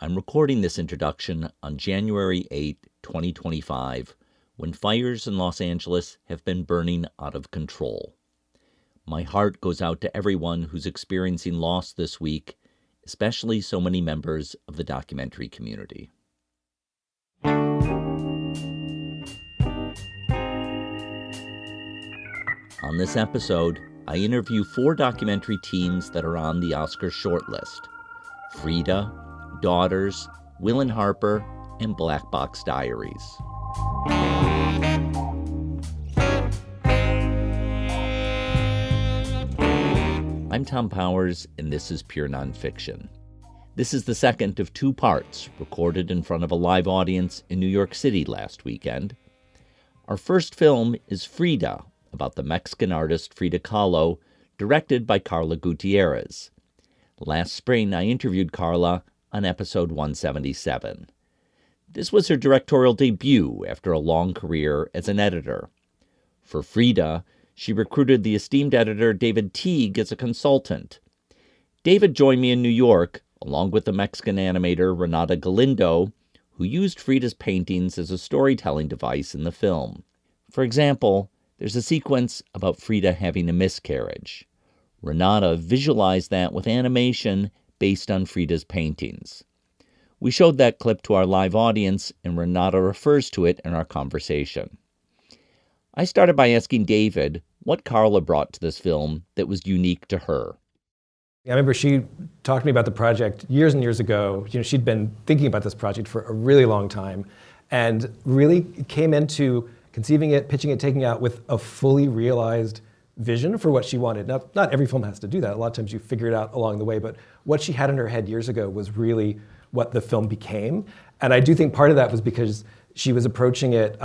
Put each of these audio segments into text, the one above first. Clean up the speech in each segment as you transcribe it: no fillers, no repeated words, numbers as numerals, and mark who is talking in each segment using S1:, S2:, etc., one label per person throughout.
S1: I'm recording this introduction on January 8, 2025, when fires in Los Angeles have been burning out of control. My heart goes out to everyone who's experiencing loss this week, especially so many members of the documentary community. On this episode, I interview 4 documentary teams that are on the Oscars Shortlist: FRIDA, Daughters, WILL HARPER, and BLACK BOX DIARIES. I'm Thom Powers, and this is Pure Nonfiction. This is the second of 2 parts, recorded in front of a live audience in New York City last weekend. Our first film is FRIDA, about the Mexican artist Frida Kahlo, directed by Carla Gutierrez. Last spring, I interviewed Carla on episode 177. This was her directorial debut after a long career as an editor. For FRIDA, she recruited the esteemed editor David Teague as a consultant. David joined me in New York, along with the Mexican animator Renata Galindo, who used Frida's paintings as a storytelling device in the film. For example, there's a sequence about Frida having a miscarriage. Renata visualized that with animation based on Frida's paintings. We showed that clip to our live audience, and Renata refers to it in our conversation. I started by asking David what Carla brought to this film that was unique to her.
S2: I remember she talked to me about the project years and years ago. She'd been thinking about this project for a really long time and really came into conceiving it, pitching it, taking it out with a fully realized vision for what she wanted. Now, not every film has to do that. A lot of times you figure it out along the way, but what she had in her head years ago was really what the film became. And I do think part of that was because she was approaching it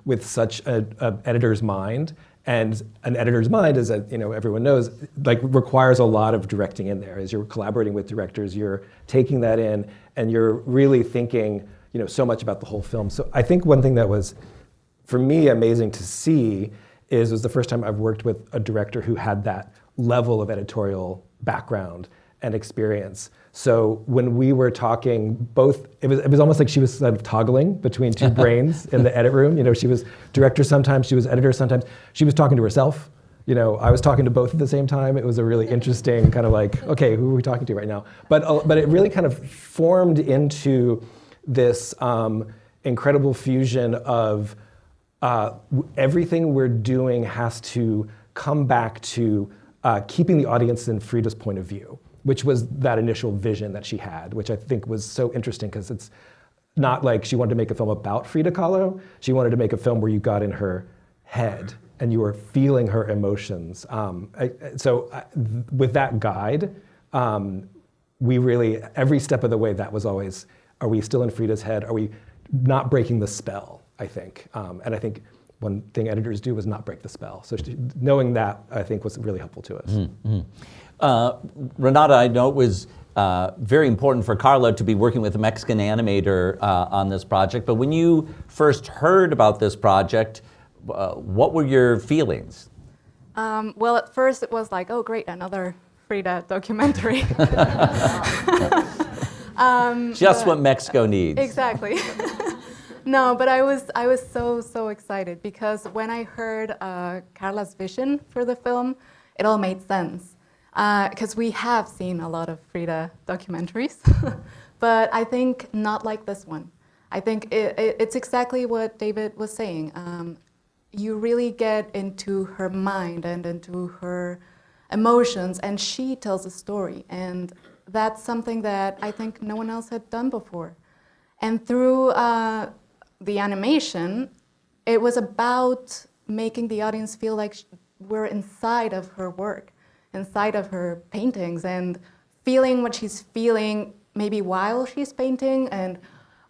S2: with such an editor's mind. And an editor's mind, as everyone knows, requires a lot of directing in there. As you're collaborating with directors, you're taking that in, and you're really thinking, so much about the whole film. So I think one thing that was, for me, amazing to see was the first time I've worked with a director who had that level of editorial background and experience. So when we were talking, it was almost like she was sort of toggling between 2 brains in the edit room. She was director sometimes, she was editor sometimes. She was talking to herself. I was talking to both at the same time. It was a really interesting kind of okay, who are we talking to right now? But it really kind of formed into this incredible fusion of everything we're doing has to come back to keeping the audience in Frida's point of view, which was that initial vision that she had, which I think was so interesting because it's not like she wanted to make a film about Frida Kahlo. She wanted to make a film where you got in her head and you were feeling her emotions. With that guide, we really, every step of the way, that was always, are we still in Frida's head? Are we not breaking the spell, I think. And I think one thing editors do is not break the spell. So knowing that, I think, was really helpful to us.
S1: Mm-hmm. Renata, I know it was very important for Carla to be working with a Mexican animator on this project, but when you first heard about this project, what were your feelings?
S3: Well, at first it was like, oh great, another Frida documentary.
S1: Just what Mexico needs.
S3: Exactly. No, but I was so excited because when I heard Carla's vision for the film, it all made sense. Because we have seen a lot of Frida documentaries, but I think not like this one. I think it's exactly what David was saying. You really get into her mind and into her emotions, and she tells a story, and that's something that I think no one else had done before. And through the animation, it was about making the audience feel like we're inside of her work, inside of her paintings, and feeling what she's feeling maybe while she's painting,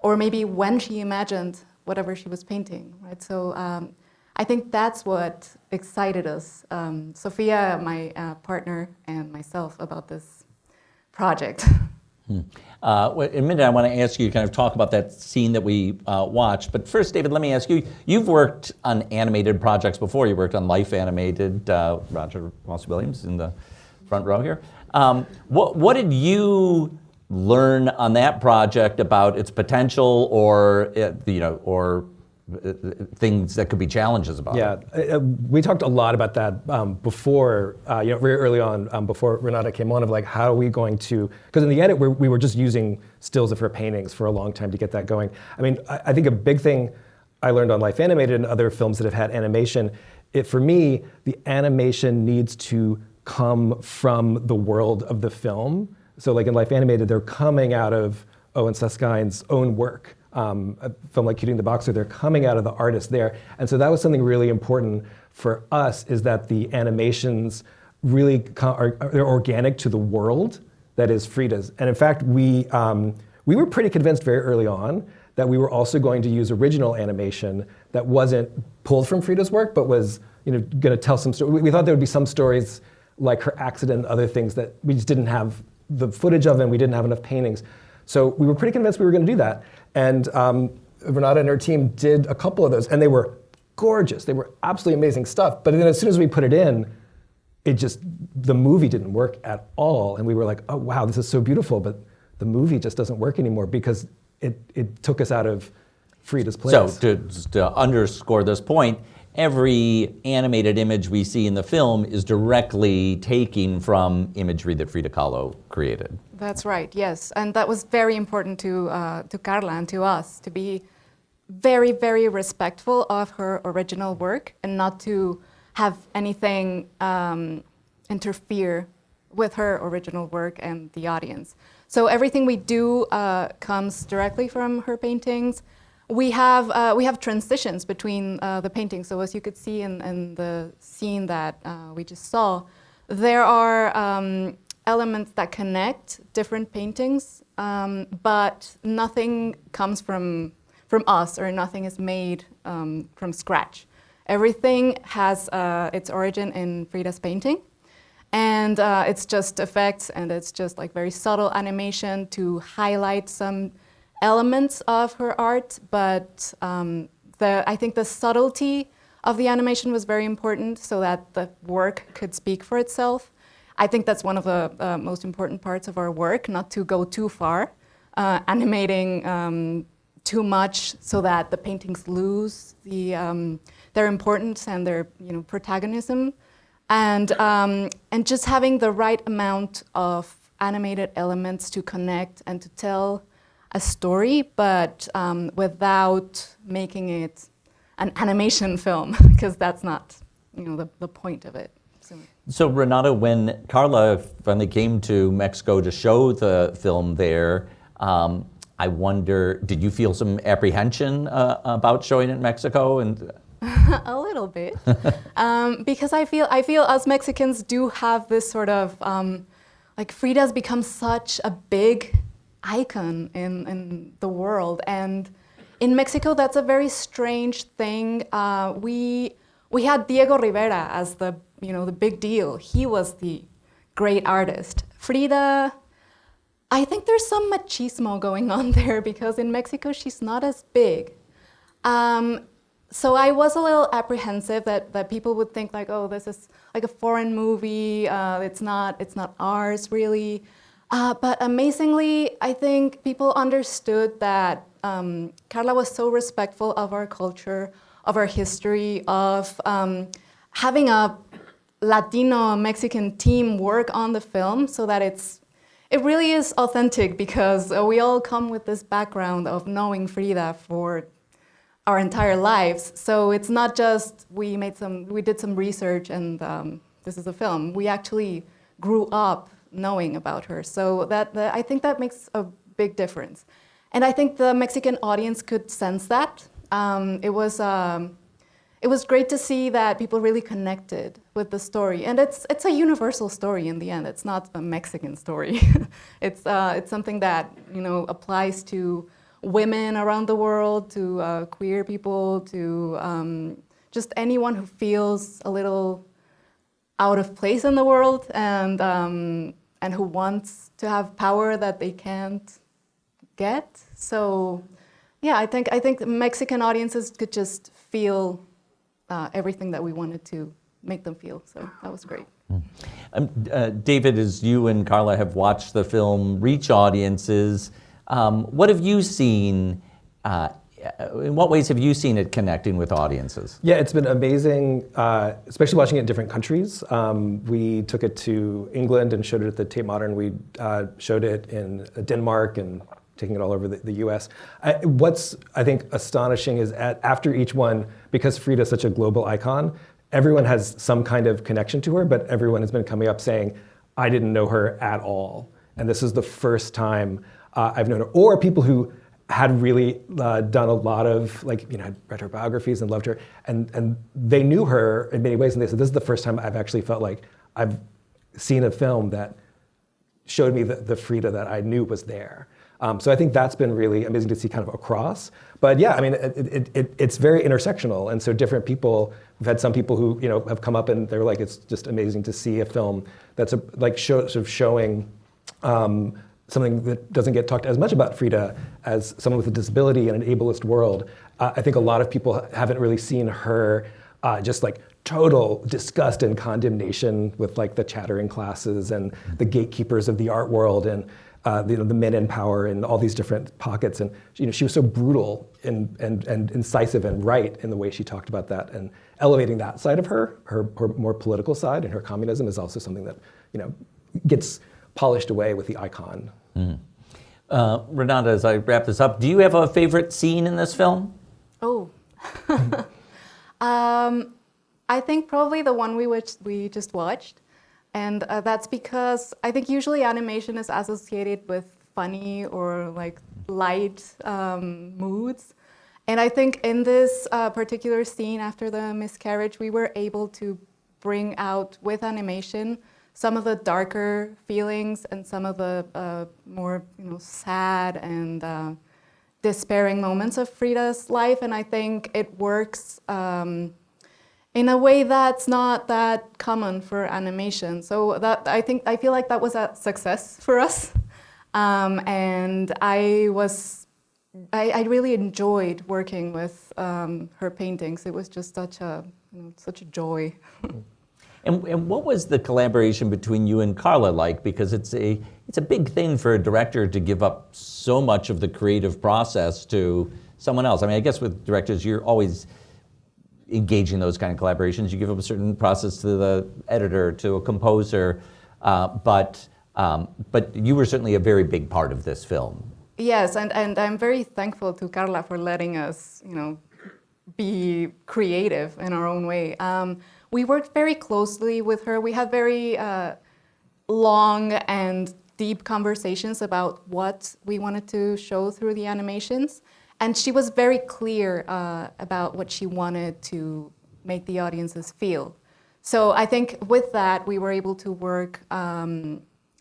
S3: or maybe when she imagined whatever she was painting, right? So I think that's what excited us, Sophia, my partner, and myself about this project.
S1: In a minute, I want to ask you to kind of talk about that scene that we watched. But first, David, let me ask you, you've worked on animated projects before. You worked on Life Animated, Roger Ross Williams in the front row here. What did you learn on that project about its potential or things that could be challenges about it?
S2: Yeah, we talked a lot about that before, very early on, before Renata came on, of like, how are we going to, because in the edit, we were just using stills of her paintings for a long time to get that going. I mean, I think a big thing I learned on Life Animated and other films that have had animation, for me, the animation needs to come from the world of the film. So like in Life Animated, they're coming out of Owen Suskind's own work. A film like Cutie and the Boxer, they're coming out of the artist there. And so that was something really important for us, is that the animations really they're organic to the world that is FRIDA's. And in fact, we were pretty convinced very early on that we were also going to use original animation that wasn't pulled from FRIDA's work, but was going to tell some story. We thought there would be some stories like her accident and other things that we just didn't have the footage of, and we didn't have enough paintings. So we were pretty convinced we were going to do that. And Renata and her team did a couple of those, and they were gorgeous. They were absolutely amazing stuff. But then as soon as we put it in, the movie didn't work at all. And we were like, oh, wow, this is so beautiful. But the movie just doesn't work anymore because it took us out of FRIDA's place.
S1: So to underscore this point, every animated image we see in the film is directly taken from imagery that Frida Kahlo created.
S3: That's right, yes. And that was very important to Carla and to us, to be very, very respectful of her original work and not to have anything interfere with her original work and the audience. So everything we do comes directly from her paintings. We have transitions between the paintings. So as you could see in the scene that we just saw, there are elements that connect different paintings, but nothing comes from us, or nothing is made from scratch. Everything has its origin in Frida's painting, and it's just effects, and it's just like very subtle animation to highlight some elements of her art, but I think the subtlety of the animation was very important so that the work could speak for itself. I think that's one of the most important parts of our work, not to go too far, animating too much so that the paintings lose their importance and their protagonism, and just having the right amount of animated elements to connect and to tell a story, but without making it an animation film, because that's not the point of it.
S1: So Renata, when Carla finally came to Mexico to show the film there, I wonder, did you feel some apprehension about showing it in Mexico? And
S3: a little bit, because I feel us Mexicans do have this sort of like Frida's become such a big icon in the world, and in Mexico that's a very strange thing. We had Diego Rivera as the big deal. He was the great artist. Frida, I think there's some machismo going on there, because in Mexico she's not as big. So I was a little apprehensive that people would think like, oh, this is like a foreign movie. It's not ours really. But amazingly, I think people understood that Carla was so respectful of our culture, of our history, of having a Latino-Mexican team work on the film so that it really is authentic, because we all come with this background of knowing Frida for our entire lives. So it's not just we did some research and this is a film. We actually grew up knowing about her. So I think that makes a big difference. And I think the Mexican audience could sense that. It was great to see that people really connected with the story. And it's a universal story in the end. It's not a Mexican story. It's something that applies to women around the world, to queer people, to just anyone who feels a little out of place in the world, and who wants to have power that they can't get. So, yeah, I think Mexican audiences could just feel everything that we wanted to make them feel. So that was great.
S1: David, as you and Carla have watched the film reach audiences, what have you seen? In what ways have you seen it connecting with audiences?
S2: Yeah, it's been amazing, especially watching it in different countries. We took it to England and showed it at the Tate Modern. We showed it in Denmark and taking it all over the US. What's, I think, astonishing is after each one, because FRIDA is such a global icon, everyone has some kind of connection to her, but everyone has been coming up saying, I didn't know her at all. And this is the first time I've known her. Or people who had really done a lot of, had read her biographies and loved her, and they knew her in many ways, and they said, this is the first time I've actually felt like I've seen a film that showed me the FRIDA that I knew was there. So I think that's been really amazing to see kind of across. But yeah, I mean, it's very intersectional, and so different people, we've had some people who have come up and they're like, it's just amazing to see a film that's sort of showing something that doesn't get talked as much about FRIDA as someone with a disability in an ableist world. I think a lot of people haven't really seen her just total disgust and condemnation with the chattering classes and the gatekeepers of the art world and the men in power and all these different pockets. And she was so brutal and incisive and right in the way she talked about that. And elevating that side of her more political side and her communism is also something that gets polished away with the icon.
S1: Renata, as I wrap this up, do you have a favorite scene in this film?
S3: Oh. I think probably the one we just watched. And that's because I think usually animation is associated with funny or light moods. And I think in this particular scene after the miscarriage, we were able to bring out with animation some of the darker feelings and some of the more sad and despairing moments of FRIDA's life. And I think it works in a way that's not that common for animation. So that I feel like that was a success for us. And I really enjoyed working with her paintings. It was just such a joy.
S1: And what was the collaboration between you and Carla like? Because it's a big thing for a director to give up so much of the creative process to someone else. I mean, I guess with directors, you're always engaging those kind of collaborations. You give up a certain process to the editor, to a composer, but you were certainly a very big part of this film.
S3: Yes, and I'm very thankful to Carla for letting us, be creative in our own way. We worked very closely with her. We had very long and deep conversations about what we wanted to show through the animations. And she was very clear about what she wanted to make the audiences feel. So I think with that, we were able to work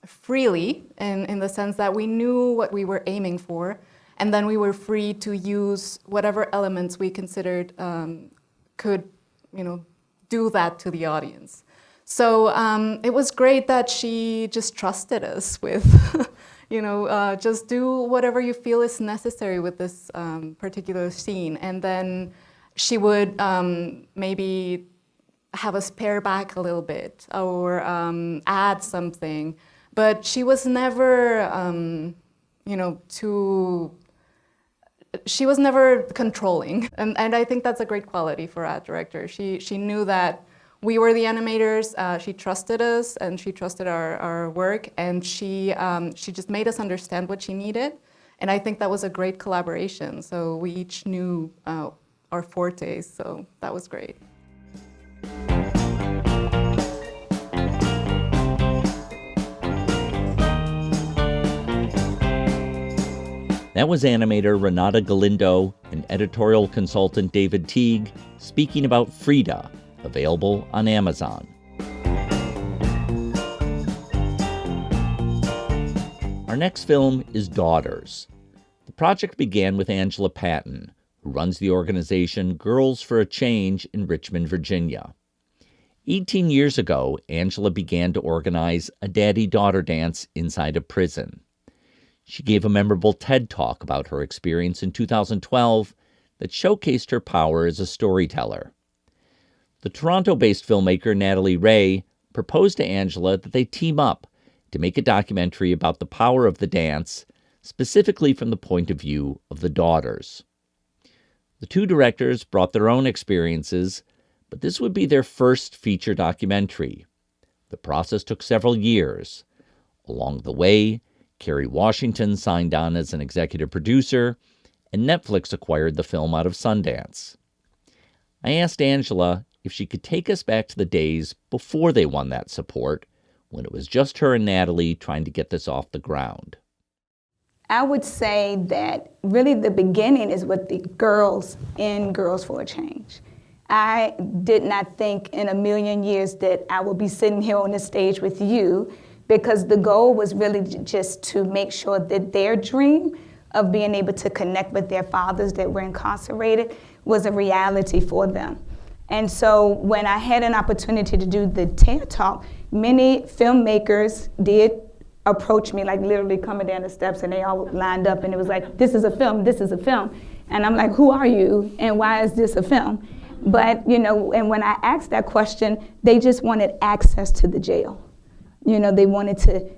S3: freely in the sense that we knew what we were aiming for, and then we were free to use whatever elements we considered could, do that to the audience. So it was great that she just trusted us with, just do whatever you feel is necessary with this particular scene. And then she would maybe have us pare back a little bit or add something. But she was never, she was never controlling. And I think that's a great quality for a director. She knew that we were the animators, she trusted us and she trusted our work, and she just made us understand what she needed. And I think that was a great collaboration. So we each knew our fortes, so that was great.
S1: That was animator Renata Galindo and editorial consultant David Teague speaking about FRIDA, available on Amazon. Our next film is Daughters. The project began with Angela Patton, who runs the organization Girls for a Change in Richmond, Virginia. 18 years ago, Angela began to organize a daddy-daughter dance inside a prison. She gave a memorable TED Talk about her experience in 2012 that showcased her power as a storyteller. The Toronto-based filmmaker Natalie Ray proposed to Angela that they team up to make a documentary about the power of the dance, specifically from the point of view of the daughters. The two directors brought their own experiences, but this would be their first feature documentary. The process took several years. Along the way, Kerry Washington signed on as an executive producer, and Netflix acquired the film out of Sundance. I asked Angela if she could take us back to the days before they won that support, when it was just her and Natalie trying to get this off the ground.
S4: I would say that really the beginning is with the girls in Girls for a Change. I did not think in a million years that I would be sitting here on the stage with you, because the goal was really just to make sure that their dream of being able to connect with their fathers that were incarcerated was a reality for them. And so when I had an opportunity to do the TED Talk, many filmmakers did approach me, like literally coming down the steps, and they all lined up, and it was like, this is a film, this is a film. And I'm like, who are you, and why is this a film? But, you know, and when I asked that question, they just wanted access to the jail. You know, they wanted to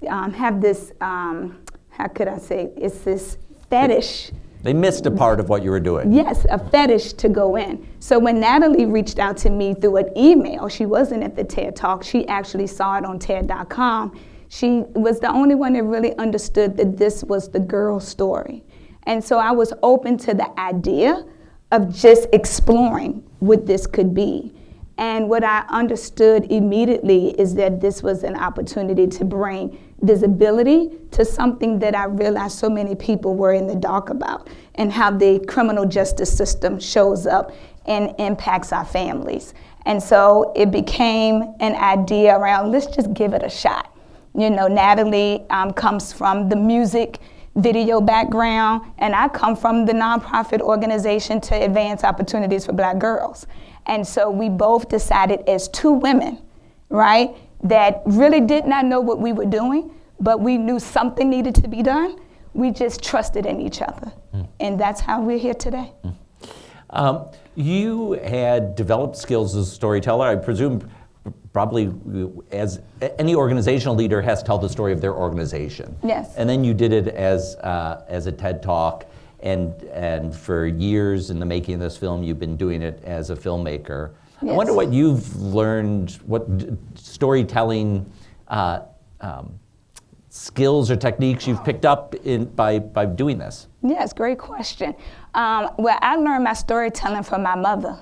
S4: have this, how could I say, it's this fetish.
S5: They missed a part of what you were doing.
S4: Yes, a fetish to go in. So when Natalie reached out to me through an email, she wasn't at the TED Talk, she actually saw it on TED.com. She was the only one that really understood that this was the girl's story. And so I was open to the idea of just exploring what this could be. And what I understood immediately is that this was an opportunity to bring visibility to something that I realized so many people were in the dark about, and how the criminal justice system shows up and impacts our families. And so it became an idea around, let's just give it a shot. You know, Natalie comes from the music video background, and I come from the nonprofit organization to advance opportunities for Black girls. And so we both decided as two women, right, that really did not know what we were doing, but we knew something needed to be done. We just trusted in each other. And that's how we're here today.
S5: You had developed skills as a storyteller, I presume, probably as any organizational leader has to tell the story of their organization.
S4: Yes.
S5: And then you did it as a TED Talk, and for years in the making of this film, you've been doing it as a filmmaker. Yes. I wonder what you've learned, what storytelling skills or techniques you've picked up by doing this.
S4: Yes, great question. Well, I learned my storytelling from my mother.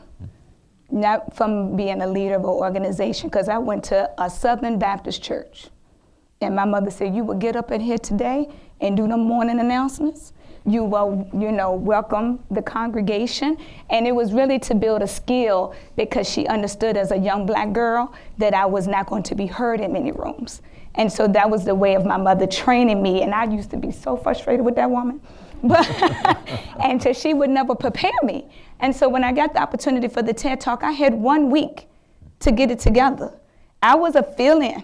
S4: Not from being a leader of an organization, because I went to a Southern Baptist church. And my mother said, you will get up in here today and do the morning announcements. You will, you know, welcome the congregation. And it was really to build a skill, because she understood as a young Black girl that I was not going to be heard in many rooms. And so that was the way of my mother training me. And I used to be so frustrated with that woman. But and so she would never prepare me. And so when I got the opportunity for the TED Talk, I had 1 week to get it together. I was a fill-in,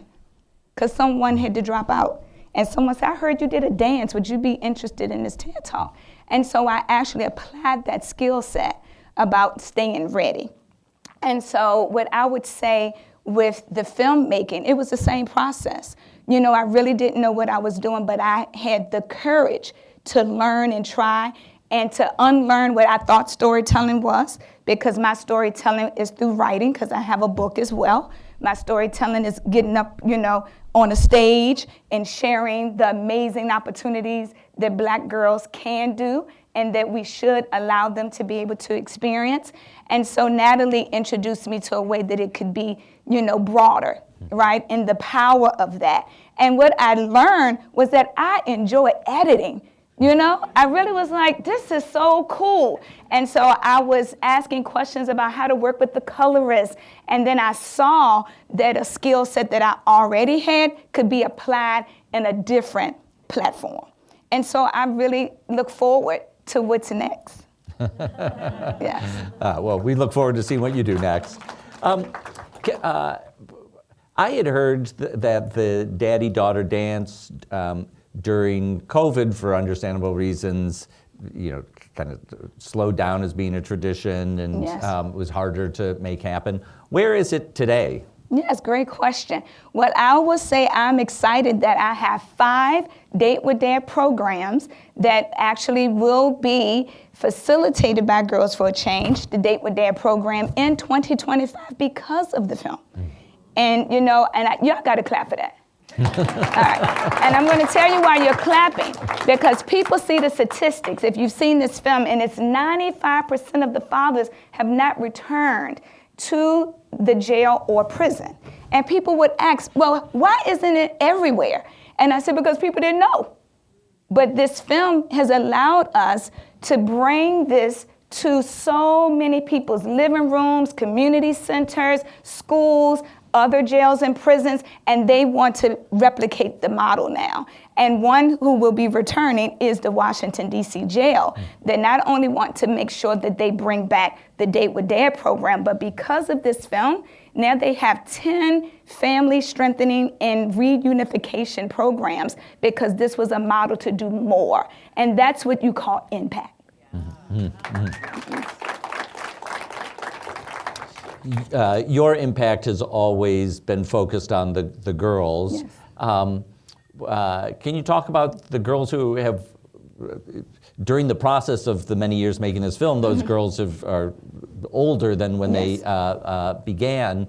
S4: because someone had to drop out. And someone said, I heard you did a dance. Would you be interested in this TED Talk? And so I actually applied that skill set about staying ready. And so what I would say with the filmmaking, it was the same process. You know, I really didn't know what I was doing, but I had the courage to learn and try, and to unlearn what I thought storytelling was, because my storytelling is through writing, because I have a book as well. My storytelling is getting up, you know, on a stage and sharing the amazing opportunities that Black girls can do, and that we should allow them to be able to experience. And so Natalie introduced me to a way that it could be, you know, broader, right, and the power of that. And what I learned was that I enjoy editing. You know, I really was like, this is so cool. And so I was asking questions about how to work with the colorists. And then I saw that a skill set that I already had could be applied in a different platform. And so I really look forward to what's next. Yes.
S5: Well, we look forward to seeing what you do next. I had heard that the daddy-daughter dance during COVID, for understandable reasons, you know, kind of slowed down as being a tradition, and
S4: yes.
S5: Was harder to make happen. Where is it today?
S4: Yes, great question. Well, I will say I'm excited that I have 5 Date with Dad programs that actually will be facilitated by Girls for a Change, the Date with Dad program, in 2025 because of the film. And, y'all got to clap for that. All right. And I'm going to tell you why you're clapping, because people see the statistics. If you've seen this film, and it's 95% of the fathers have not returned to the jail or prison. And people would ask, well, why isn't it everywhere? And I said, because people didn't know. But this film has allowed us to bring this to so many people's living rooms, community centers, schools, other jails and prisons, and they want to replicate the model now. And one who will be returning is the Washington, D.C. jail. They not only want to make sure that they bring back the Date with Dad program, but because of this film, now they have 10 family strengthening and reunification programs, because this was a model to do more. And that's what you call impact.
S5: Your impact has always been focused on the girls.
S4: Yes.
S5: Can you talk about the girls who have, during the process of the many years making this film, those girls are older than when
S4: Yes.
S5: they began.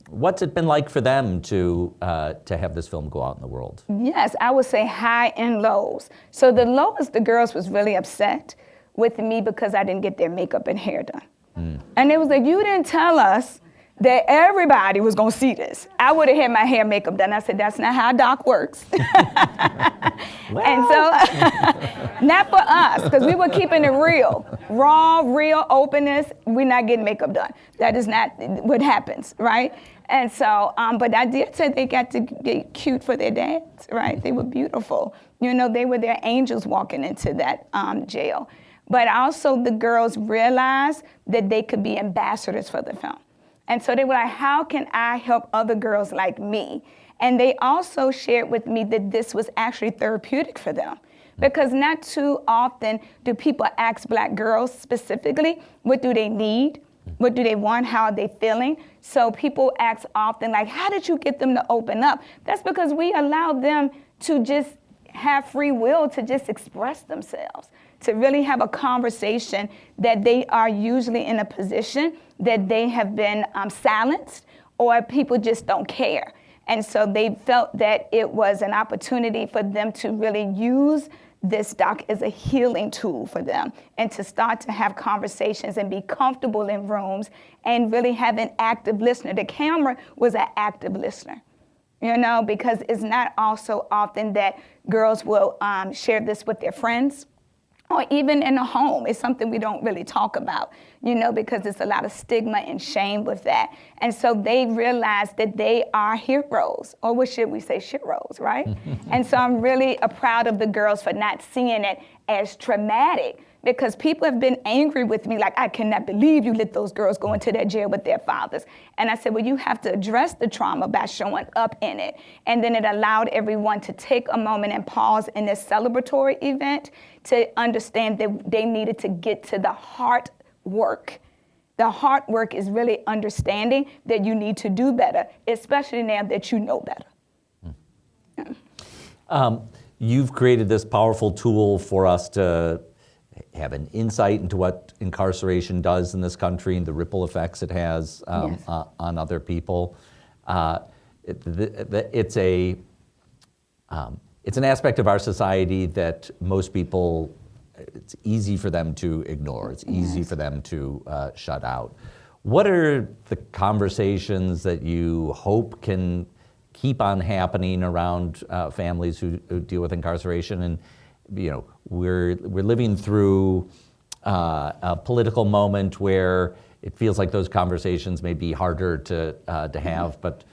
S5: What's it been like for them to have this film go out in the world?
S4: Yes, I would say high and lows. So the lowest, the girls was really upset with me because I didn't get their makeup and hair done. And it was like, you didn't tell us that everybody was gonna see this. I would have had my hair makeup done. I said, that's not how doc works. And so, not for us, because we were keeping it real. Raw, real openness, we're not getting makeup done. That is not what happens, right? And so, but I did say they got to get cute for their dads, right? They were beautiful. They were their angels walking into that jail. But also the girls realized that they could be ambassadors for the film. And so they were like, how can I help other girls like me? And they also shared with me that this was actually therapeutic for them. Because not too often do people ask Black girls specifically, what do they need? What do they want? How are they feeling? So people ask often, like, how did you get them to open up? That's because we allow them to just have free will to just express themselves, to really have a conversation that they are usually in a position that they have been silenced, or people just don't care. And so they felt that it was an opportunity for them to really use this doc as a healing tool for them, and to start to have conversations and be comfortable in rooms and really have an active listener. The camera was an active listener, because it's not also often that girls will share this with their friends, or even in a home. It's something we don't really talk about, because there's a lot of stigma and shame with that. And so they realized that they are heroes, or what should we say, shiros, right? And so I'm really proud of the girls for not seeing it as traumatic, because people have been angry with me, like, I cannot believe you let those girls go into that jail with their fathers. And I said, well, you have to address the trauma by showing up in it. And then it allowed everyone to take a moment and pause in this celebratory event to understand that they needed to get to the heart work. The heart work is really understanding that you need to do better, especially now that you know better.
S5: You've created this powerful tool for us to have an insight into what incarceration does in this country and the ripple effects it has
S4: Yes.
S5: on other people. It's an aspect of our society that most people, it's easy for them to ignore. It's easy
S4: Yes.
S5: for them to shut out. What are the conversations that you hope can keep on happening around families who deal with incarceration? And we're living through a political moment where it feels like those conversations may be harder to have, but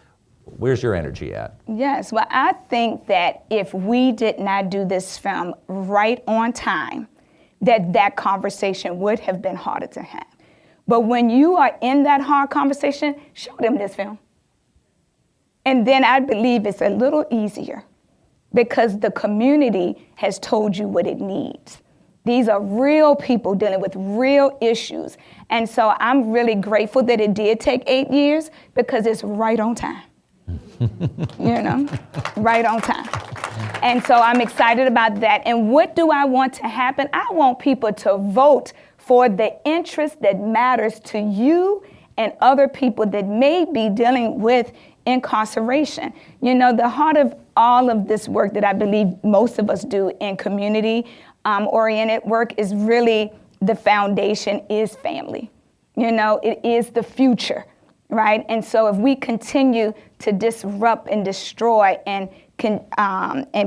S5: where's your energy at?
S4: Yes, well, I think that if we did not do this film right on time, that conversation would have been harder to have. But when you are in that hard conversation, show them this film. And then I believe it's a little easier, because the community has told you what it needs. These are real people dealing with real issues. And so I'm really grateful that it did take 8 years, because it's right on time. You know, right on time. And so I'm excited about that. And what do I want to happen? I want people to vote for the interest that matters to you and other people that may be dealing with incarceration. You know, the heart of all of this work that I believe most of us do in community oriented work is really, the foundation is family. You know, it is the future, right? And so if we continue to disrupt and destroy and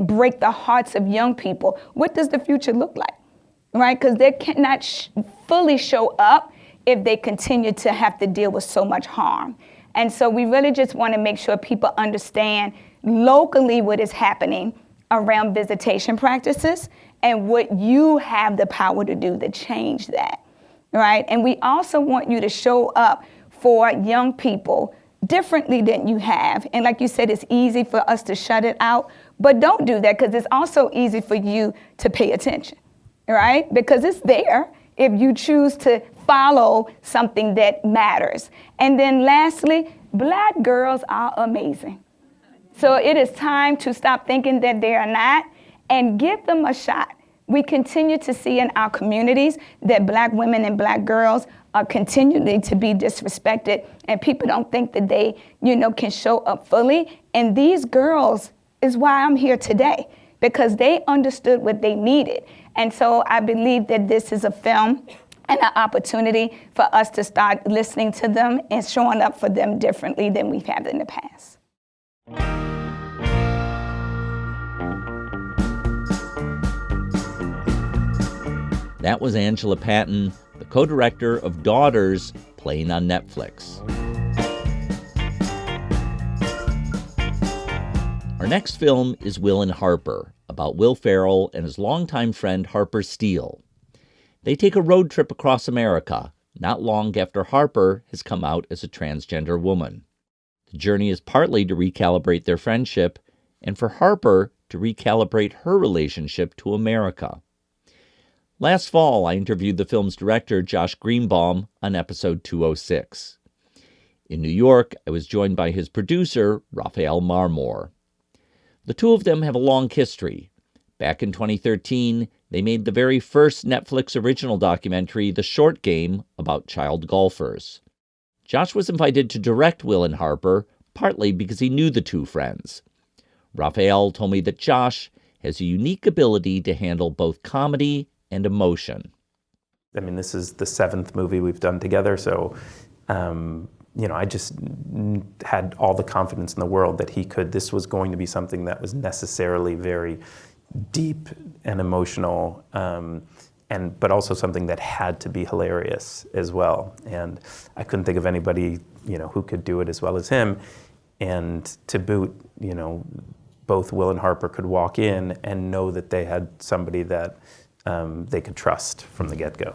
S4: break the hearts of young people, what does the future look like, right? Because they cannot fully show up if they continue to have to deal with so much harm. And so we really just want to make sure people understand locally what is happening around visitation practices and what you have the power to do to change that, right? And we also want you to show up for young people differently than you have. And like you said, it's easy for us to shut it out, but don't do that, because it's also easy for you to pay attention, right? Because it's there if you choose to follow something that matters. And then lastly, Black girls are amazing. So it is time to stop thinking that they are not and give them a shot. We continue to see in our communities that Black women and Black girls are continually to be disrespected, and people don't think that they, you know, can show up fully. And these girls is why I'm here today, because they understood what they needed. And so I believe that this is a film and an opportunity for us to start listening to them and showing up for them differently than we've had in the past.
S1: That was Angela Patton, the co-director of Daughters, playing on Netflix. Our next film is Will and Harper, about Will Ferrell and his longtime friend Harper Steele. They take a road trip across America, not long after Harper has come out as a transgender woman. The journey is partly to recalibrate their friendship, and for Harper to recalibrate her relationship to America. Last fall, I interviewed the film's director, Josh Greenbaum, on episode 206. In New York, I was joined by his producer, Rafael Marmor. The two of them have a long history. Back in 2013, they made the very first Netflix original documentary, The Short Game, about child golfers. Josh was invited to direct Will and Harper, partly because he knew the two friends. Rafael told me that Josh has a unique ability to handle both comedy and emotion.
S6: I mean, this is the 7th movie we've done together, so I just had all the confidence in the world that this was going to be something that was necessarily very deep and emotional, but also something that had to be hilarious as well. And I couldn't think of anybody, who could do it as well as him. And to boot, both Will and Harper could walk in and know that they had somebody that they could trust from the get-go.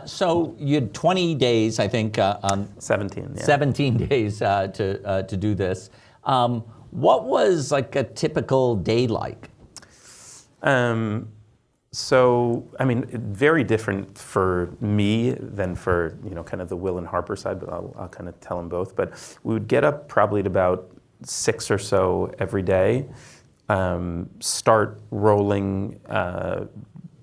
S5: So you had 20 days, I think.
S6: 17, yeah.
S5: 17 days to do this. What was like a typical day like?
S6: Very different for me than for, kind of the Will and Harper side, but I'll kind of tell them both. But we would get up probably at about 6 or so every day, start rolling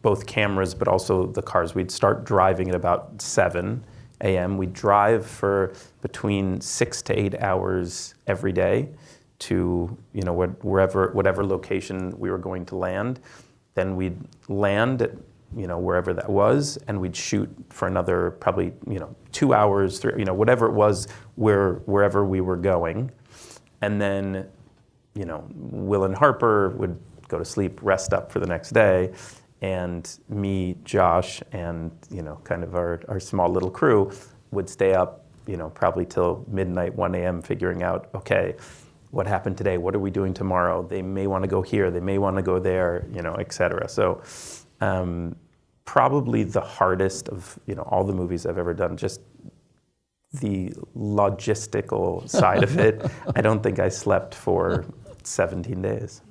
S6: both cameras, but also the cars. We'd start driving at about 7 a.m. We'd drive for between 6 to 8 hours every day to, whatever location we were going to land. Then we'd land at, wherever that was, and we'd shoot for another probably, 2 hours, 3, whatever it was, wherever we were going. And then, Will and Harper would go to sleep, rest up for the next day. And me, Josh, and kind of our small little crew would stay up, probably till midnight, 1 a.m. figuring out, okay, what happened today? What are we doing tomorrow? They may want to go here. They may want to go there, et cetera. So probably the hardest of all the movies I've ever done, just the logistical side of it. I don't think I slept for 17 days.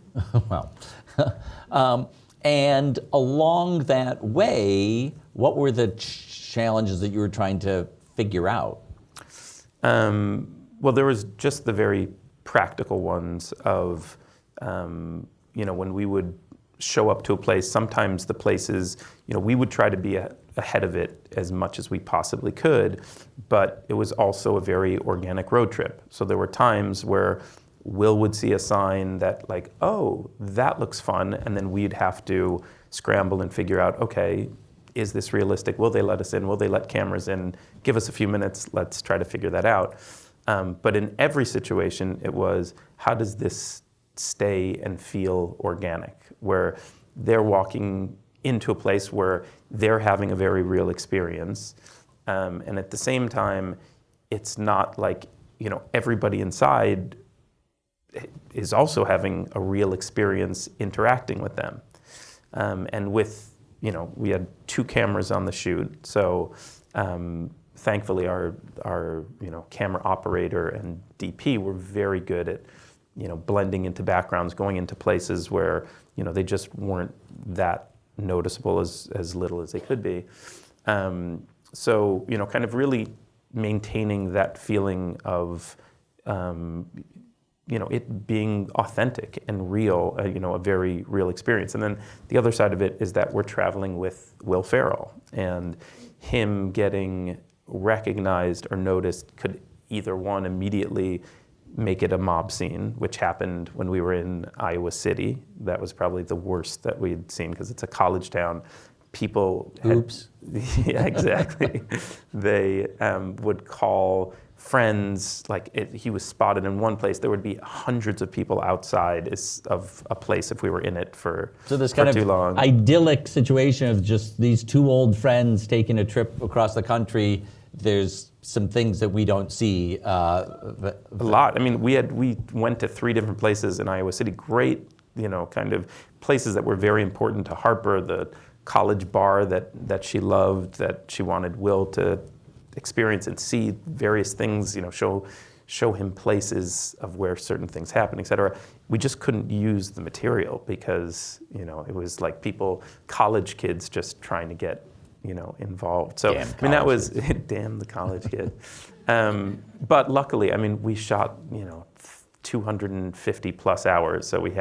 S5: Wow. And along that way, what were the challenges that you were trying to figure out?
S6: Well, there was just the very practical ones of, when we would show up to a place, sometimes the places, we would try to be ahead of it as much as we possibly could, but it was also a very organic road trip. So there were times where Will would see a sign that like, oh, that looks fun, and then we'd have to scramble and figure out, okay, is this realistic? Will they let us in? Will they let cameras in? Give us a few minutes, let's try to figure that out. But in every situation, it was, how does this stay and feel organic? Where they're walking into a place where they're having a very real experience. And at the same time, it's not like, everybody inside is also having a real experience interacting with them. And with, we had 2 cameras on the shoot, so thankfully our camera operator and DP were very good at, blending into backgrounds, going into places where, they just weren't that noticeable as little as they could be. So, kind of really maintaining that feeling of, it being authentic and real, a very real experience. And then the other side of it is that we're traveling with Will Ferrell, and him getting recognized or noticed could either one immediately make it a mob scene, which happened when we were in Iowa City. That was probably the worst that we'd seen because it's a college town. People
S5: Oops.
S6: Yeah, exactly. They would call friends, he was spotted in one place. There would be hundreds of people outside of a place if we were in it for
S5: So this kind
S6: too
S5: of
S6: long.
S5: idyllic situation of just these 2 old friends taking a trip across the country, there's some things that we don't see.
S6: A lot. I mean, we went to 3 different places in Iowa City. Great, kind of places that were very important to Harper. The college bar that she loved, that she wanted Will to experience and see various things. Show him places of where certain things happen, et cetera. We just couldn't use the material because it was like college kids just trying to get involved. So that was damn the college kid. But luckily, we shot 250 plus hours, so we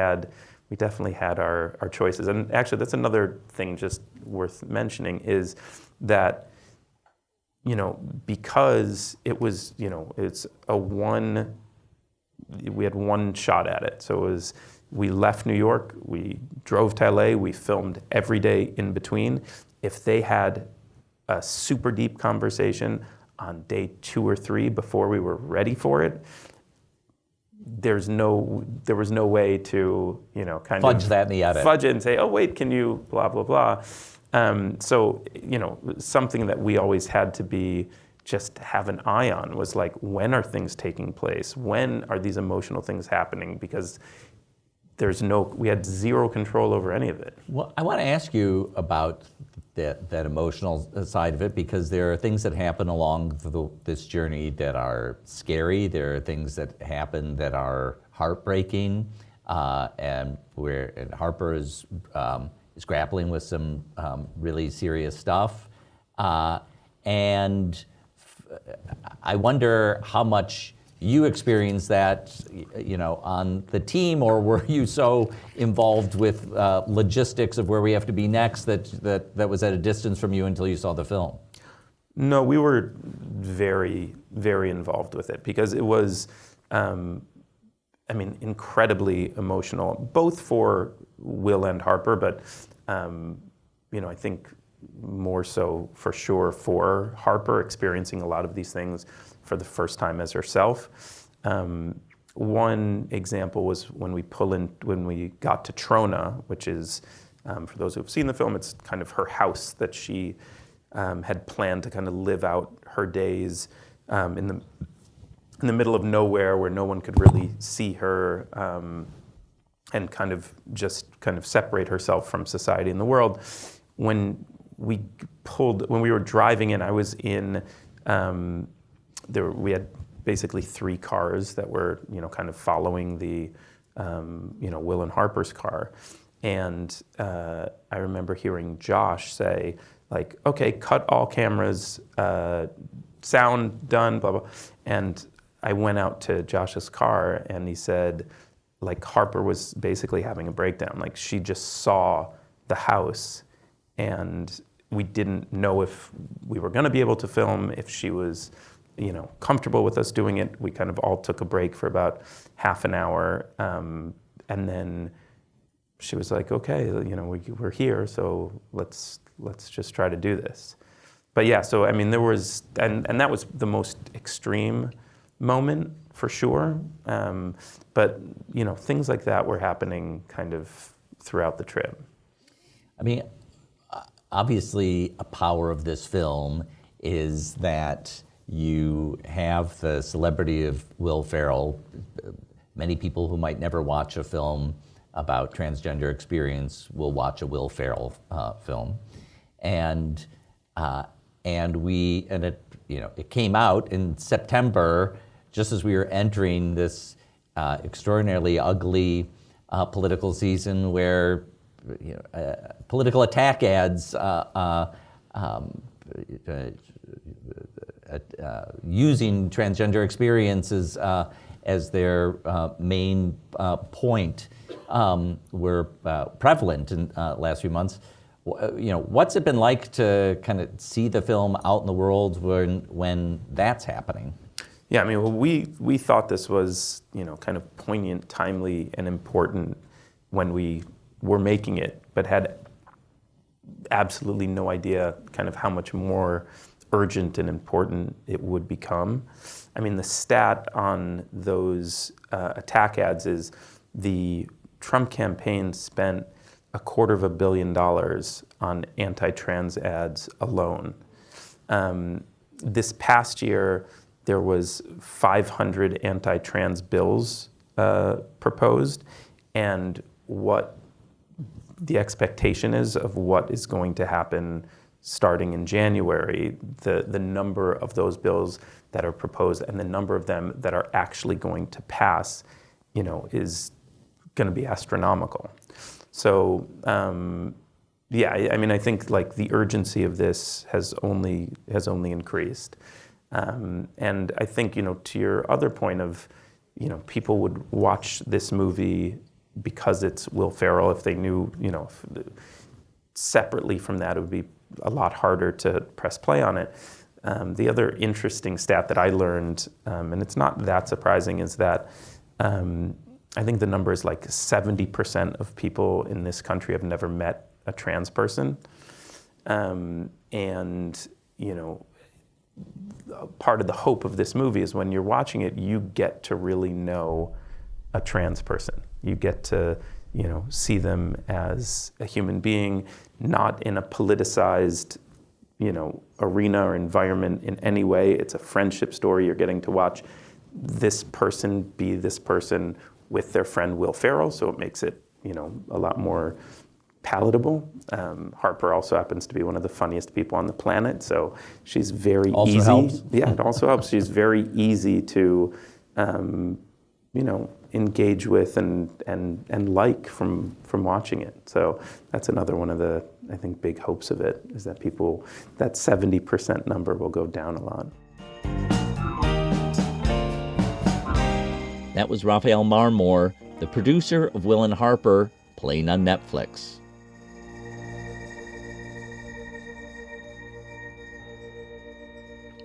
S6: definitely had our choices. And actually, that's another thing just worth mentioning is that because it was we had one shot at it. So it was, we left New York, we drove to LA, we filmed every day in between. If they had a super deep conversation on day 2 or 3 before we were ready for it, there was no way to, kind
S5: fudge
S6: of
S5: that in the edit.
S6: Fudge it and say, oh wait, can you blah, blah, blah. So, something that we always had to just have an eye on was like, when are things taking place? When are these emotional things happening? Because we had 0 control over any of it.
S5: Well, I want to ask you about that emotional side of it, because there are things that happen along this journey that are scary. There are things that happen that are heartbreaking, and Harper is grappling with some really serious stuff. And I wonder how much you experienced that, on the team, or were you so involved with logistics of where we have to be next that was at a distance from you until you saw the film?
S6: No, we were very, very involved with it because it was, incredibly emotional, both for Will and Harper, but, I think more so for sure for Harper experiencing a lot of these things for the first time as herself. One example was when we got to Trona, which is, for those who have seen the film, it's kind of her house that she had planned to kind of live out her days in the middle of nowhere where no one could really see her, and kind of separate herself from society and the world. When we were driving in, I was in, we had basically 3 cars that were, kind of following the, Will and Harper's car. And I remember hearing Josh say, like, okay, cut all cameras, sound done, blah, blah. And I went out to Josh's car and he said, like, Harper was basically having a breakdown. Like, she just saw the house and we didn't know if we were gonna be able to film, if she was, you know, comfortable with us doing it. We kind of all took a break for about half an hour. And then she was like, okay, you know, we're here, so let's just try to do this. But yeah, so I mean, there was, and that was the most extreme moment for sure. But you know, things like that were happening kind of throughout the trip.
S5: I mean, obviously, a power of this film is that you have the celebrity of Will Ferrell. Many people who might never watch a film about transgender experience will watch a Will Ferrell film, and it, you know, it came out in September, just as we were entering this extraordinarily ugly political season, where, you know, political attack ads using transgender experiences as their main point were prevalent in last few months. You know, what's it been like to kind of see the film out in the world when that's happening?
S6: Yeah, I mean, well, we thought this was, you know, kind of poignant, timely, and important when we were making it, but had absolutely no idea kind of how much more urgent and important it would become. I mean, the stat on those attack ads is the Trump campaign spent $250 million on anti-trans ads alone. This past year, there was 500 anti-trans bills proposed, and what the expectation is of what is going to happen starting in January, the number of those bills that are proposed and the number of them that are actually going to pass, you know, is going to be astronomical. So, yeah, I mean, I think like the urgency of this has only increased. And I think, you know, to your other point of, you know, people would watch this movie because it's Will Ferrell. If they knew, you know, separately from that, it would be a lot harder to press play on it. The other interesting stat that I learned, and it's not that surprising, is that I think the number is like 70% of people in this country have never met a trans person. And, you know, part of the hope of this movie is when you're watching it, you get to really know a trans person. You get to, you know, see them as a human being, not in a politicized, you know, arena or environment in any way. It's a friendship story. You're getting to watch this person be this person with their friend Will Ferrell, so it makes it, you know, a lot more palatable. Harper also happens to be one of the funniest people on the planet, so she's very
S5: also
S6: easy.
S5: Helps.
S6: Yeah, it also helps. She's very easy to, you know, engage with and like from watching it. So that's another one of the, I think, big hopes of it, is that people, that 70% number will go down a lot.
S1: That was Rafael Marmor, the producer of Will and Harper, playing on Netflix.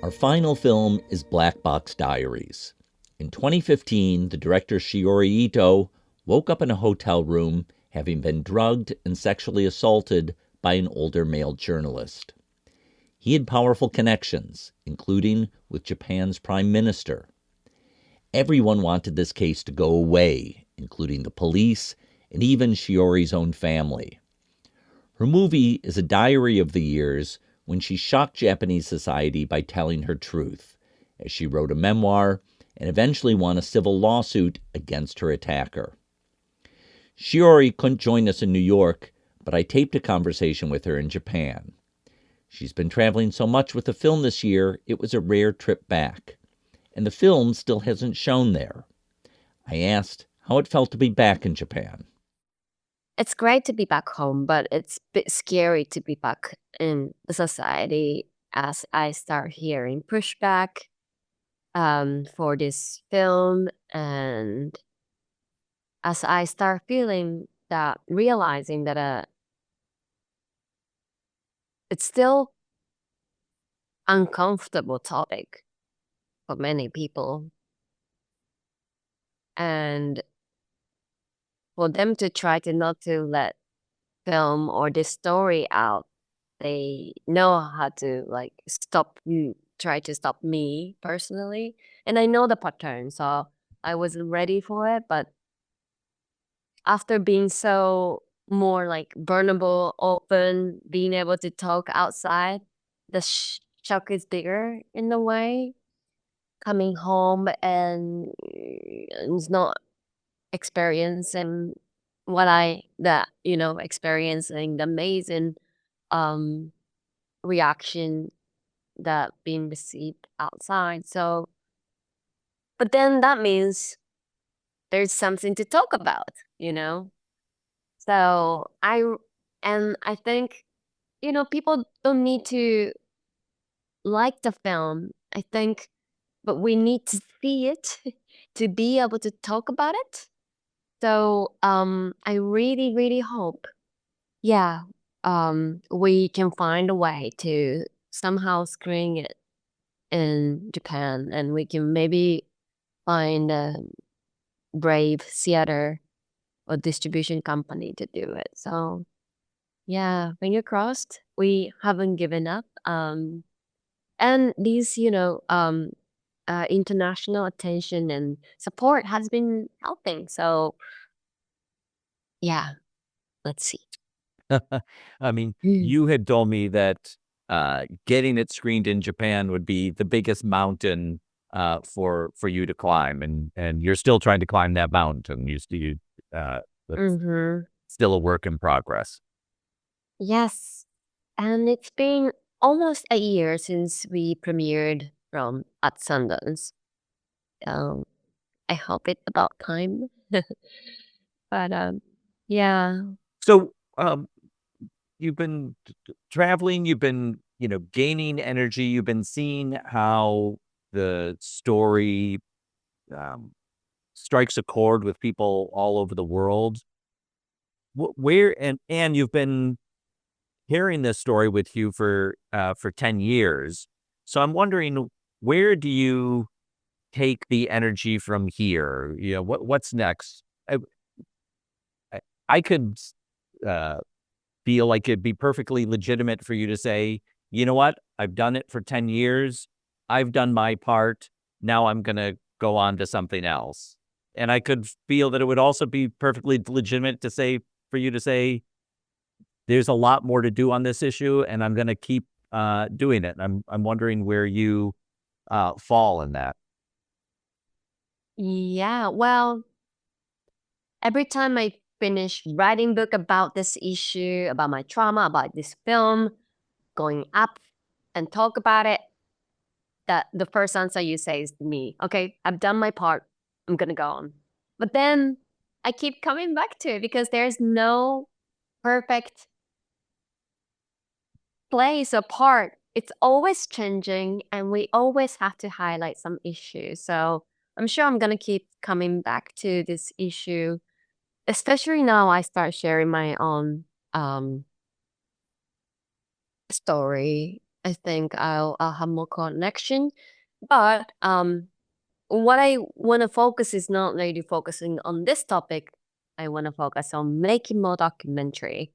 S1: Our final film is Black Box Diaries. In 2015, the director Shiori Ito woke up in a hotel room having been drugged and sexually assaulted by an older male journalist. He had powerful connections, including with Japan's prime minister. Everyone wanted this case to go away, including the police and even Shiori's own family. Her movie is a diary of the years when she shocked Japanese society by telling her truth, as she wrote a memoir and eventually won a civil lawsuit against her attacker. Shiori couldn't join us in New York, but I taped a conversation with her in Japan. She's been traveling so much with the film this year, it was a rare trip back, and the film still hasn't shown there. I asked how it felt to be back in Japan.
S7: it's great to be back home, but it's a bit scary to be back in the society as I start hearing pushback for this film, and as I start realizing that it's still uncomfortable topic for many people, and for them to try to not to let film or this story out, they know how to like try to stop me personally, and I know the pattern, so I wasn't ready for it. But after being so more like vulnerable, open, being able to talk outside, the shock is bigger in a way. Coming home and it's not experiencing experiencing the amazing um reaction that being received outside. So, but then that means there's something to talk about, you know? So I think, people don't need to like the film, I think, but we need to see it to be able to talk about it. So I really, really hope, yeah, we can find a way to somehow screen it in Japan, and we can maybe find a brave theater or distribution company to do it. So yeah, finger crossed. We haven't given up. And these, international attention and support has been helping. So yeah, let's see.
S5: I mean,
S7: Mm.
S5: you had told me that getting it screened in Japan would be the biggest mountain for you to climb, and you're still trying to climb that mountain. That's
S7: Hmm.
S5: still a work in progress.
S7: Yes, and it's been almost a year since we premiered from at Sundance. Um, I hope it's about time. But yeah.
S5: So you've been traveling, you've been gaining energy, you've been seeing how the story strikes a chord with people all over the world. And you've been hearing this story with you for 10 years. So I'm wondering, where do you take the energy from here? What's next? I could feel like it'd be perfectly legitimate for you to say, you know what, I've done it for 10 years. I've done my part. Now I'm going to go on to something else. And I could feel that it would also be perfectly legitimate for you to say, there's a lot more to do on this issue, and I'm going to keep doing it. I'm wondering where you fall in that.
S7: Yeah, well, every time I finish writing book about this issue, about my trauma, about this film, going up and talk about it, that the first answer you say is to me, okay, I've done my part, I'm gonna go on. But then I keep coming back to it because there's no perfect place or part. It's always changing, and we always have to highlight some issues. So I'm sure I'm gonna keep coming back to this issue, especially now I start sharing my own story. I think I'll have more connection. But what I want to focus is not really focusing on this topic. I want to focus on making more documentary.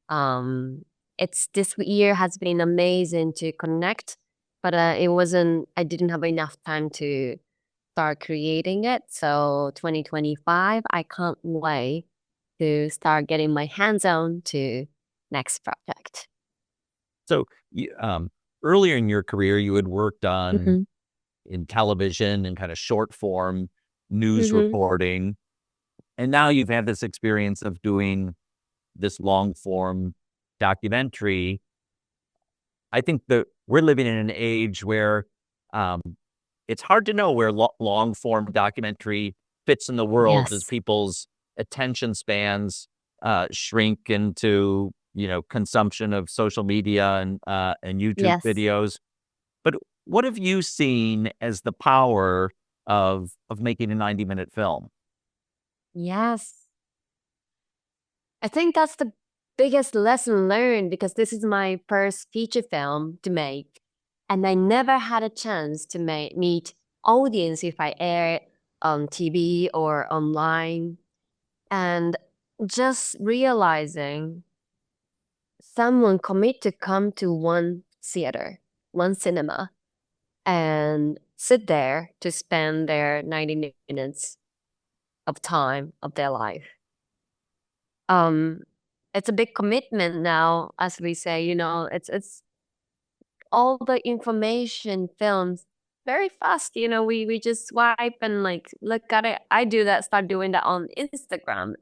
S7: Um, it's this year has been amazing to connect, but I didn't have enough time to start creating it. So 2025, I can't wait to start getting my hands on to next project.
S5: So earlier in your career, you had worked on
S7: Mhm.
S5: in television and kind of short form news
S7: Mhm.
S5: reporting. And now you've had this experience of doing this long form documentary. I think that we're living in an age where it's hard to know where long form documentary fits in the world as
S7: Yes.
S5: people's attention spans
S1: shrink into, consumption of social media and YouTube
S7: Yes.
S1: videos. But what have you seen as the power of making a 90-minute film?
S7: Yes. I think that's the biggest lesson learned because this is my first feature film to make. And I never had a chance to meet audience if I air it on TV or online. And just realizing someone commit to come to one theater, one cinema, and sit there to spend their 90 minutes of time of their life. It's a big commitment now, as we say, it's all the information films very fast, we just swipe and like look at it. I do that, start doing that on Instagram.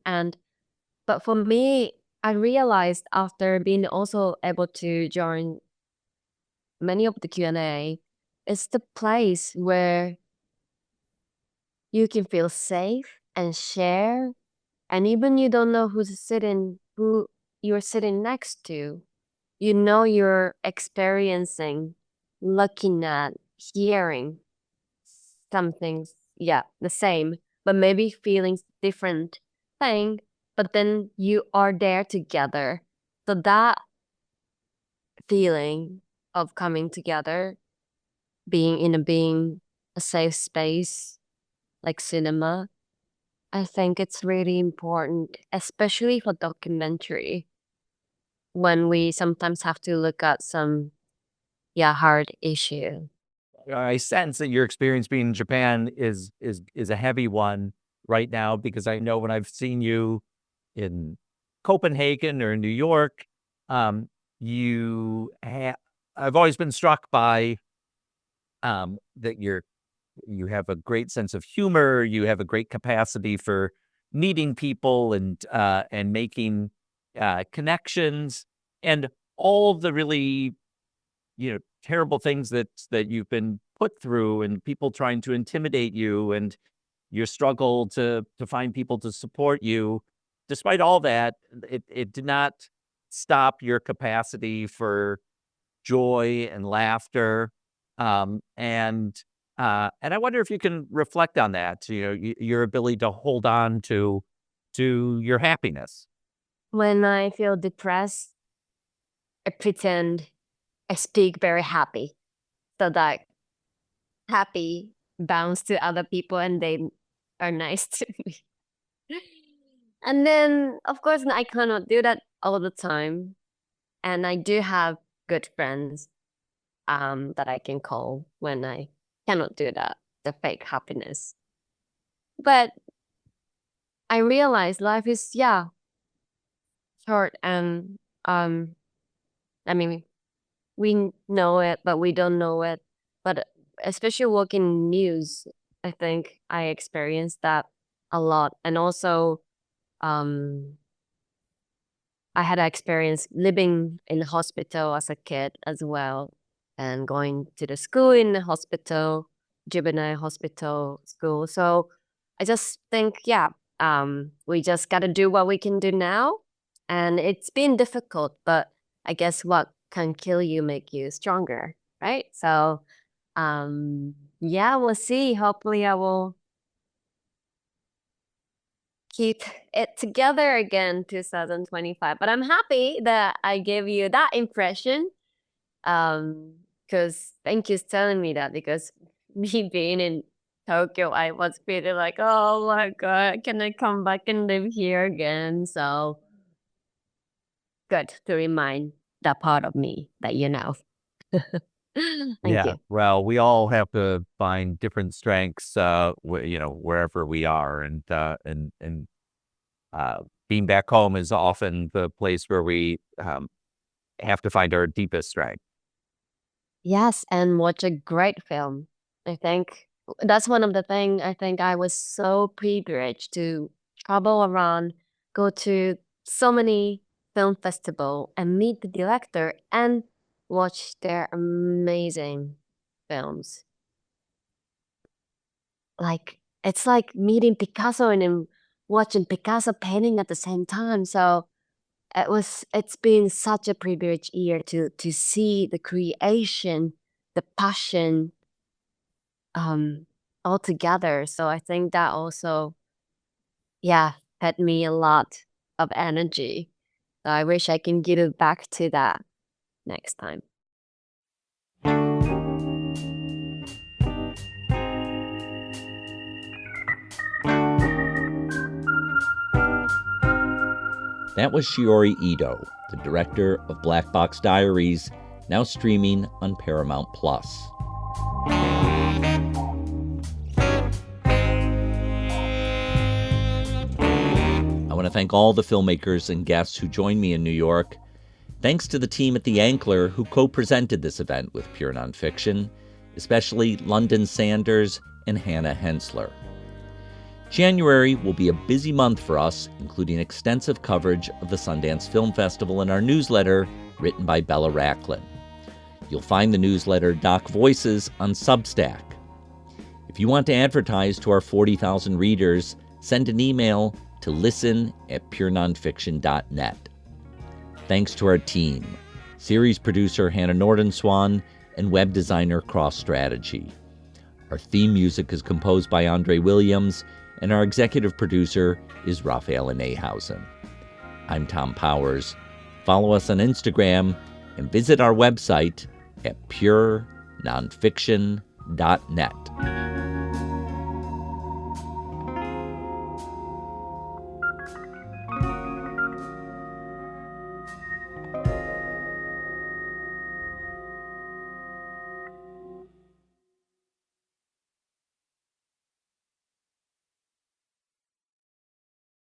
S7: But for me, I realized after being also able to join many of the Q&A, it's the place where you can feel safe and share. And even you don't know who you're sitting next to, you're experiencing, looking at, hearing something, yeah, the same, but maybe feeling different thing, but then you are there together. So that feeling of coming together, being a safe space like cinema, I think it's really important, especially for documentary, when we sometimes have to look at some, hard issue.
S1: I sense that your experience being in Japan is a heavy one right now, because I know when I've seen you in Copenhagen or New York, I've always been struck by that you have a great sense of humor, you have a great capacity for meeting people and making connections, and all the really terrible things that you've been put through, and people trying to intimidate you, and your struggle to find people to support you. Despite all that, it did not stop your capacity for joy and laughter. And I wonder if you can reflect on that, your ability to hold on to your happiness.
S7: When I feel depressed, I pretend I speak very happy, so that happy bounce to other people and they are nice to me. And then, of course, I cannot do that all the time. And I do have good friends that I can call when I cannot do that, the fake happiness. But I realize life is, short, and I mean, we know it, but we don't know it. But especially working news, I think I experienced that a lot. And also, I had an experience living in a hospital as a kid as well, and going to the school in the hospital, juvenile hospital school. So I just think, we just got to do what we can do now. And it's been difficult, but I guess what can kill you make you stronger, right? So, we'll see. Hopefully I will keep it together again 2025. But I'm happy that I gave you that impression. Because thank you for telling me that, because me being in Tokyo, I was feeling like, oh my God, can I come back and live here again? So good to remind that part of me that Thank you.
S1: Well, we all have to find different strengths, wherever we are, and being back home is often the place where we have to find our deepest strength.
S7: Yes, and watch a great film. I think that's one of the things. I think I was so privileged to travel around, go to so many film festival, and meet the director and watch their amazing films. Like, it's like meeting Picasso in a watching Picasso painting at the same time. So it's been such a privileged year to see the creation, the passion all together. So I think that also, fed me a lot of energy. So I wish I can give it back to that next time.
S1: That was Shiori Ito, the director of Black Box Diaries, now streaming on Paramount+. I want to thank all the filmmakers and guests who joined me in New York. Thanks to the team at The Ankler who co-presented this event with Pure Nonfiction, especially London Sanders and Hannah Hensler. January will be a busy month for us, including extensive coverage of the Sundance Film Festival in our newsletter, written by Bella Racklin. You'll find the newsletter Doc Voices on Substack. If you want to advertise to our 40,000 readers, send an email to listen@purenonfiction.net. Thanks to our team, series producer Hannah Nordenswan and web designer Cross Strategy. Our theme music is composed by Andre Williams, and our executive producer is Rafael Nehausen. I'm Thom Powers. Follow us on Instagram and visit our website at purenonfiction.net.